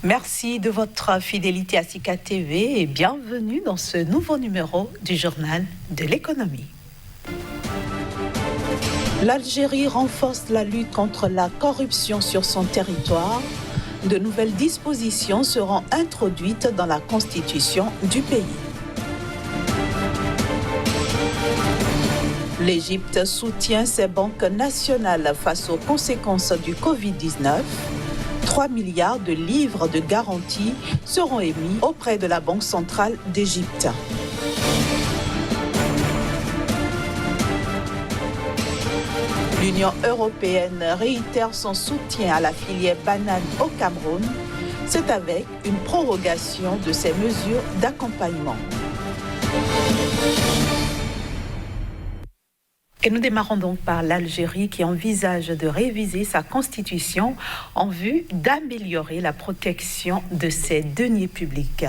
Merci de votre fidélité à Sika TV et bienvenue dans ce nouveau numéro du Journal de l'économie. L'Algérie renforce la lutte contre la corruption sur son territoire. De nouvelles dispositions seront introduites dans la constitution du pays. L'Égypte soutient ses banques nationales face aux conséquences du Covid-19. 3 milliards de livres de garantie seront émis auprès de la Banque centrale d'Égypte. L'Union européenne réitère son soutien à la filière banane au Cameroun. C'est avec une prorogation de ses mesures d'accompagnement. Et nous démarrons donc par l'Algérie qui envisage de réviser sa constitution en vue d'améliorer la protection de ses deniers publics.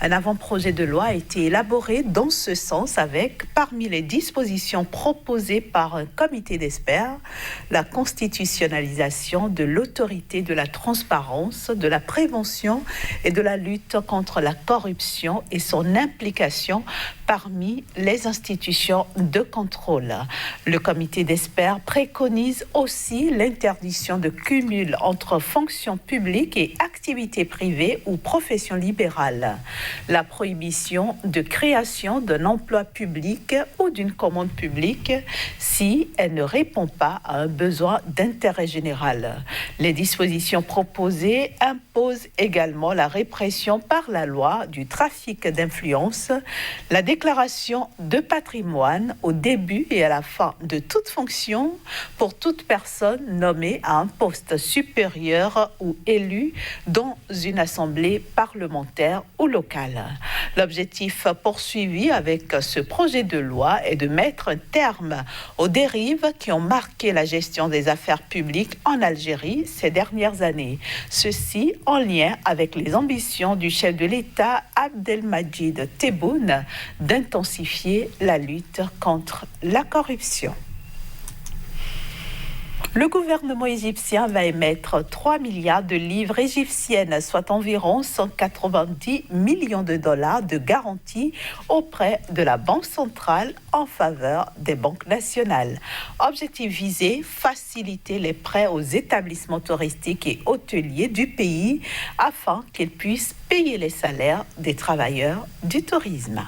Un avant-projet de loi a été élaboré dans ce sens avec, parmi les dispositions proposées par un comité d'experts, la constitutionnalisation de l'autorité de la transparence, de la prévention et de la lutte contre la corruption et son implication parmi les institutions de contrôle. Le comité d'experts préconise aussi l'interdiction de cumul entre fonctions publiques et activités privées ou professions libérales, la prohibition de création d'un emploi public ou d'une commande publique si elle ne répond pas à un besoin d'intérêt général. Les dispositions proposées imposent également la répression par la loi du trafic d'influence, la déclaration de patrimoine au début et à la fin de toute fonction pour toute personne nommée à un poste supérieur ou élue dans une assemblée parlementaire ou locale. L'objectif poursuivi avec ce projet de loi est de mettre un terme aux dérives qui ont marqué la gestion des affaires publiques en Algérie ces dernières années. Ceci en lien avec les ambitions du chef de l'État Abdelmadjid Tebboune d'intensifier la lutte contre la corruption. Le gouvernement égyptien va émettre 3 milliards de livres égyptiennes, soit environ 190 millions de dollars de garantie auprès de la Banque centrale en faveur des banques nationales. Objectif visé, faciliter les prêts aux établissements touristiques et hôteliers du pays afin qu'ils puissent payer les salaires des travailleurs du tourisme.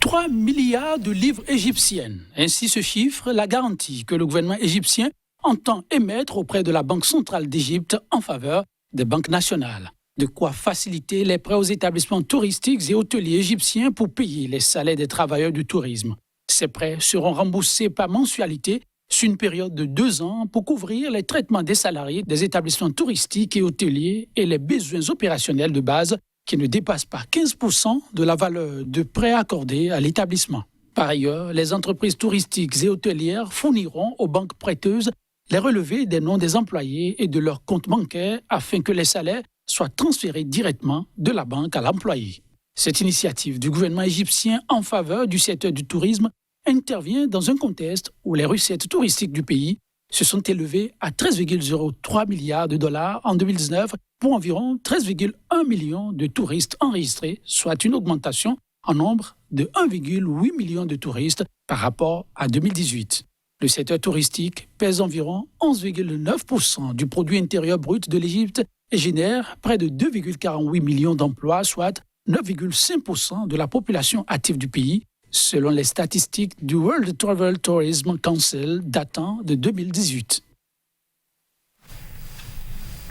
3 milliards de livres égyptiennes. Ainsi se chiffre la garantie que le gouvernement égyptien entend émettre auprès de la Banque centrale d'Égypte en faveur des banques nationales. De quoi faciliter les prêts aux établissements touristiques et hôteliers égyptiens pour payer les salaires des travailleurs du tourisme. Ces prêts seront remboursés par mensualité sur une période de 2 ans pour couvrir les traitements des salariés des établissements touristiques et hôteliers et les besoins opérationnels de base qui ne dépassent pas 15% de la valeur de prêt accordé à l'établissement. Par ailleurs, les entreprises touristiques et hôtelières fourniront aux banques prêteuses les relevés des noms des employés et de leurs comptes bancaires afin que les salaires soient transférés directement de la banque à l'employé. Cette initiative du gouvernement égyptien en faveur du secteur du tourisme intervient dans un contexte où les recettes touristiques du pays se sont élevées à 13,03 milliards de dollars en 2019 pour environ 13,1 millions de touristes enregistrés, soit une augmentation en nombre de 1,8 million de touristes par rapport à 2018. Le secteur touristique pèse environ 11,9% du produit intérieur brut de l'Égypte et génère près de 2,48 millions d'emplois, soit 9,5% de la population active du pays, selon les statistiques du World Travel Tourism Council datant de 2018.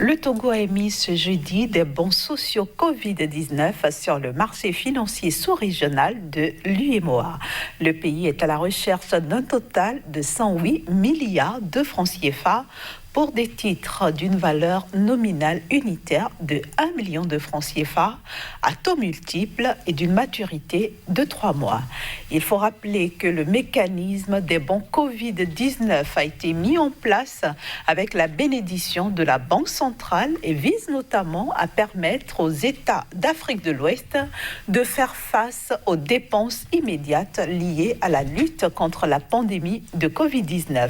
Le Togo a émis ce jeudi des bons sociaux Covid-19 sur le marché financier sous-régional de l'UEMOA. Le pays est à la recherche d'un total de 108 milliards de francs CFA pour des titres d'une valeur nominale unitaire de 1 million de francs CFA à taux multiple et d'une maturité de 3 mois. Il faut rappeler que le mécanisme des bons Covid-19 a été mis en place avec la bénédiction de la Banque centrale et vise notamment à permettre aux États d'Afrique de l'Ouest de faire face aux dépenses immédiates liées à la lutte contre la pandémie de Covid-19.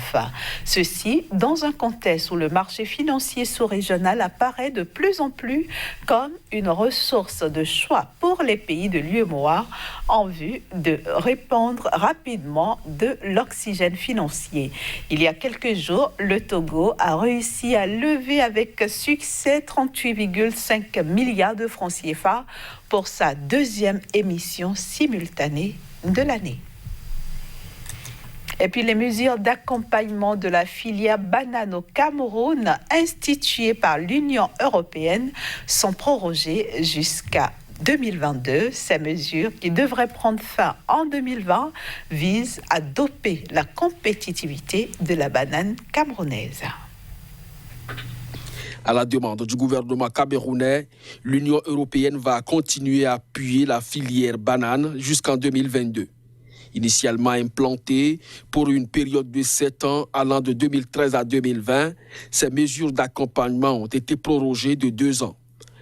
Ceci dans un contexte où le marché financier sous-régional apparaît de plus en plus comme une ressource de choix pour les pays de l'UEMOA en vue de répandre rapidement de l'oxygène financier. Il y a quelques jours, le Togo a réussi à lever avec succès 38,5 milliards de francs CFA pour sa deuxième émission simultanée de l'année. Et puis les mesures d'accompagnement de la filière banane au Cameroun instituées par l'Union européenne sont prorogées jusqu'à 2022. Ces mesures, qui devraient prendre fin en 2020, visent à doper la compétitivité de la banane camerounaise. À la demande du gouvernement camerounais, l'Union européenne va continuer à appuyer la filière banane jusqu'en 2022. Initialement implantée pour une période de 7 ans allant de 2013 à 2020, ces mesures d'accompagnement ont été prorogées de 2 ans.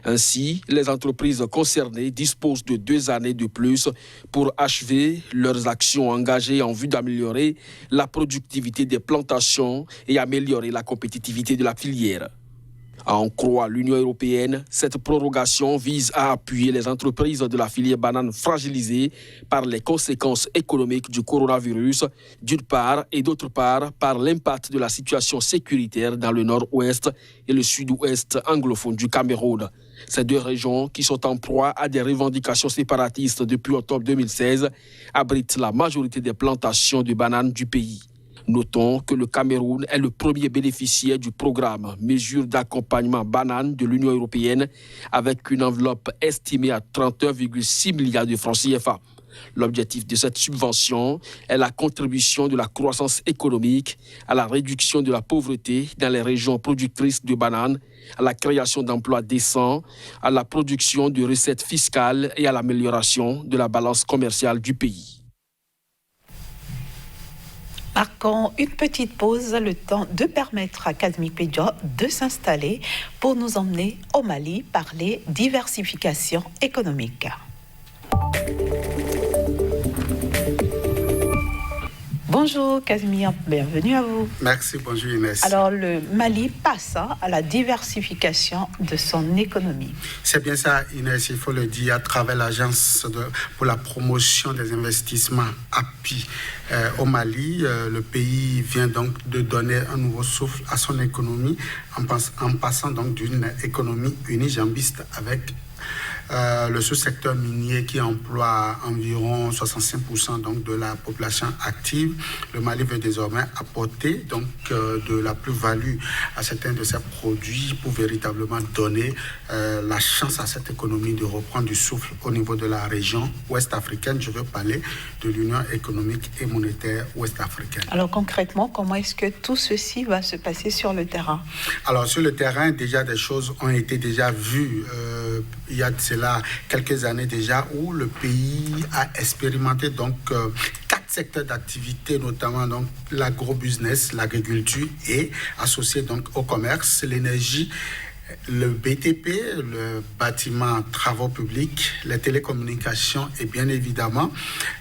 Ainsi, les entreprises concernées disposent de 2 années de plus pour achever leurs actions engagées en vue d'améliorer la productivité des plantations et améliorer la compétitivité de la filière. À en croire l'Union européenne, cette prorogation vise à appuyer les entreprises de la filière banane fragilisées par les conséquences économiques du coronavirus, d'une part, et d'autre part, par l'impact de la situation sécuritaire dans le nord-ouest et le sud-ouest anglophone du Cameroun. Ces 2 régions, qui sont en proie à des revendications séparatistes depuis octobre 2016, abritent la majorité des plantations de bananes du pays. Notons que le Cameroun est le premier bénéficiaire du programme Mesures d'accompagnement banane de l'Union européenne avec une enveloppe estimée à 31,6 milliards de francs CFA. L'objectif de cette subvention est la contribution de la croissance économique à la réduction de la pauvreté dans les régions productrices de bananes, à la création d'emplois décents, à la production de recettes fiscales et à l'amélioration de la balance commerciale du pays. Marquons une petite pause, le temps de permettre à Kazmipédia de s'installer pour nous emmener au Mali parler diversification économique. Bonjour Casimir, bienvenue à vous. Merci, bonjour Inès. Alors le Mali passe à la diversification de son économie. C'est bien ça Inès, il faut le dire, à travers l'agence pour la promotion des investissements API au Mali. Le pays vient donc de donner un nouveau souffle à son économie en passant donc d'une économie unijambiste avec le sous-secteur minier qui emploie environ 65% donc de la population active. Le Mali veut désormais apporter donc de la plus-value à certains de ses produits pour véritablement donner la chance à cette économie de reprendre du souffle au niveau de la région ouest-africaine. Je veux parler de l'Union économique et monétaire ouest-africaine. Alors concrètement, comment est-ce que tout ceci va se passer sur le terrain? Alors sur le terrain, déjà des choses ont été déjà vues. Il y a de cela quelques années déjà où le pays a expérimenté donc 4 secteurs d'activité, notamment donc l'agrobusiness, l'agriculture et associé donc au commerce, l'énergie, le BTP, le bâtiment, travaux publics, les télécommunications et bien évidemment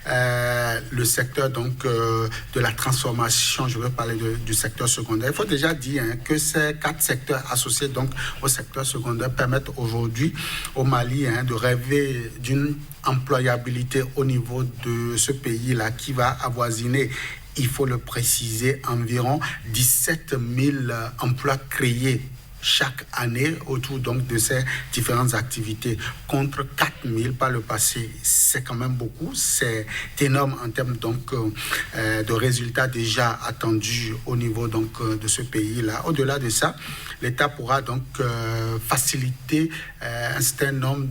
le secteur donc de la transformation. Je veux parler du secteur secondaire. Il faut déjà dire que ces 4 secteurs associés donc au secteur secondaire permettent aujourd'hui au Mali de rêver d'une employabilité au niveau de ce pays-là qui va avoisiner, il faut le préciser, environ 17 000 emplois créés chaque année autour donc de ces différentes activités, contre 4 000 par le passé. C'est quand même beaucoup, c'est énorme en termes donc de résultats déjà attendus au niveau donc de ce pays-là. Au-delà de ça, l'État pourra donc faciliter un certain nombre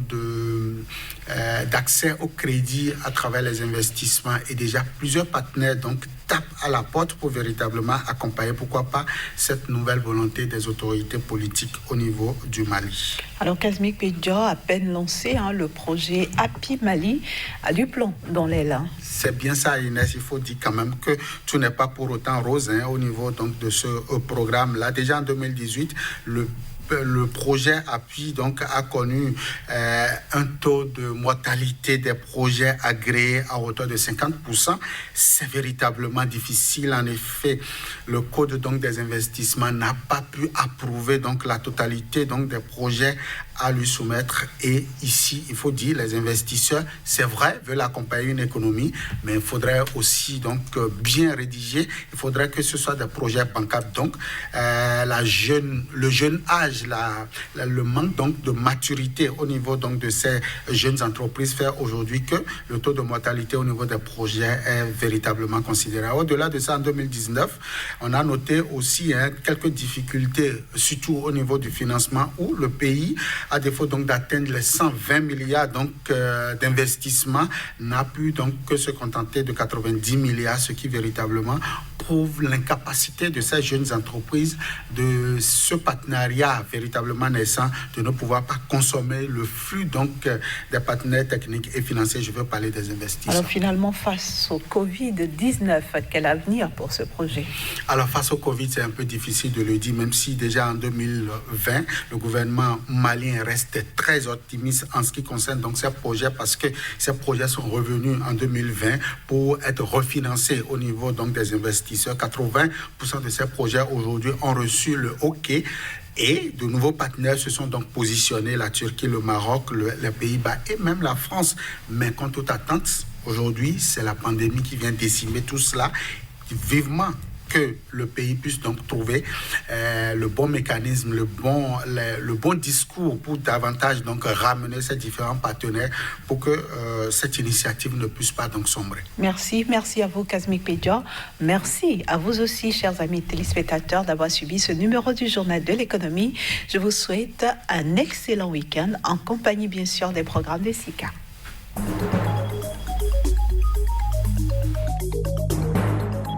d'accès au crédit à travers les investissements, et déjà plusieurs partenaires donc tapent à la porte pour véritablement accompagner, pourquoi pas, cette nouvelle volonté des autorités politiques au niveau du Mali. Alors Kazmi Pédia a à peine lancé le projet Happy Mali a du plomb dans l'aile. C'est bien ça, Inès. Il faut dire quand même que tout n'est pas pour autant rose au niveau donc de ce programme-là. Déjà en 2018, le projet Appui donc a connu un taux de mortalité des projets agréés à hauteur de 50%. C'est véritablement difficile. En effet, le code donc des investissements n'a pas pu approuver donc la totalité donc des projets à lui soumettre. Et ici, il faut dire, les investisseurs, c'est vrai, veulent accompagner une économie, mais il faudrait aussi donc bien rédiger. Il faudrait que ce soit des projets bancables. Donc, le jeune âge, le manque donc de maturité au niveau donc de ces jeunes entreprises fait aujourd'hui que le taux de mortalité au niveau des projets est véritablement considérable. Au-delà de ça, en 2019, on a noté aussi quelques difficultés, surtout au niveau du financement, où le pays, à défaut donc d'atteindre les 120 milliards donc d'investissements, n'a pu donc que se contenter de 90 milliards, ce qui véritablement prouve l'incapacité de ces jeunes entreprises, de ce partenariat véritablement naissant, de ne pouvoir pas consommer le flux donc des partenaires techniques et financiers. Je veux parler des investisseurs. Alors finalement, face au Covid-19, quel avenir pour ce projet? Alors face au Covid, c'est un peu difficile de le dire, même si déjà en 2020, le gouvernement malien reste très optimiste en ce qui concerne donc ces projets, parce que ces projets sont revenus en 2020 pour être refinancés au niveau donc des investisseurs. 80% de ces projets aujourd'hui ont reçu le OK. Et de nouveaux partenaires se sont donc positionnés, la Turquie, le Maroc, les Pays-Bas et même la France. Mais contre toute attente, aujourd'hui, c'est la pandémie qui vient décimer tout cela. Vivement que le pays puisse donc trouver le bon mécanisme, le bon discours pour davantage donc ramener ces différents partenaires pour que cette initiative ne puisse pas donc sombrer. Merci à vous Kazmi Pédia. Merci à vous aussi, chers amis téléspectateurs, d'avoir suivi ce numéro du Journal de l'économie. Je vous souhaite un excellent week-end en compagnie bien sûr des programmes de SICA.